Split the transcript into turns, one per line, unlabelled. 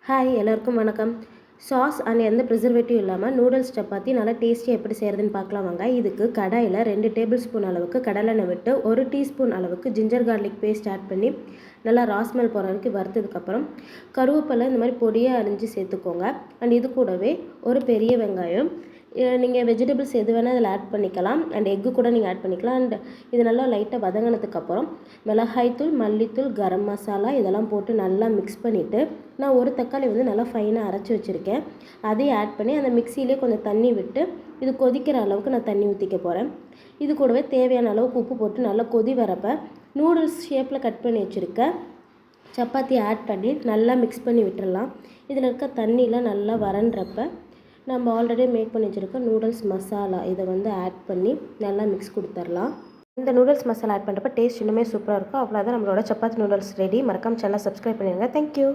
Hi எல்லாருக்கும் வணக்கம். Sauce and எந்த ப்ரிசர்வேட்டிவ் இல்லாமல் நூடுல்ஸ் சப்பாத்தி நல்லா டேஸ்டியாக எப்படி செய்கிறதுன்னு பார்க்கலாம் வாங்க. இதுக்கு கடாயில் 2 டேபிள் ஸ்பூன் அளவுக்கு கடலெண்ணெய் விட்டு 1 டீஸ்பூன் அளவுக்கு ஜிஞ்சர் கார்லிக் பேஸ்ட் ஆட் பண்ணி நல்லா ராஸ்மெல் போகிற வரைக்கும் வறுத்ததுக்கப்புறம் கருவேப்பிலை இந்த மாதிரி பொடியாக அரிஞ்சு சேர்த்துக்கோங்க. அண்ட் இது கூடவே ஒரு பெரிய வெங்காயம், நீங்கள் வெஜிடபிள்ஸ் எது வேணால் இதில் ஆட் பண்ணிக்கலாம். அண்ட் எக்கு கூட நீங்கள் ஆட் பண்ணிக்கலாம். அண்ட் இது நல்லா லைட்டாக வதங்கினதுக்கப்புறம் மிளகாய்த்தூள், மல்லித்தூள், கரம் மசாலா இதெல்லாம் போட்டு நல்லா மிக்ஸ் பண்ணிவிட்டு நான் ஒரு தக்காளி நல்லா ஃபைனாக அரைச்சி வச்சுருக்கேன். அதையும் ஆட் பண்ணி அந்த மிக்சியிலே கொஞ்சம் தண்ணி விட்டு இது கொதிக்கிற அளவுக்கு நான் தண்ணி ஊற்றிக்க போகிறேன். இது கூடவே தேவையான அளவுக்கு உப்பு போட்டு நல்லா கொதி வரப்போ நூடுல்ஸ் ஷேப்பில் கட் பண்ணி வச்சுருக்க சப்பாத்தி ஆட் பண்ணி நல்லா மிக்ஸ் பண்ணி விட்டுடலாம். இதில் இருக்க தண்ணியெலாம் நல்லா வறன்றப்ப நம்ம ஆல்ரெடி மேக் பண்ணி வச்சுருக்க நூடுல்ஸ் மசாலா இதை ஆட் பண்ணி நல்லா மிக்ஸ் கொடுத்துர்லாம். இந்த நூடுல்ஸ் மசாலா ஆட் பண்ணுறப்ப டேஸ்ட் இன்னுமே சூப்பராக இருக்கும். அவ்வளோதான், நம்மளோட சப்பாத்தி நூடுல்ஸ் ரெடி. மறக்காம சேனலை சப்ஸ்கிரைப் பண்ணிடுங்க. தேங்க்யூ.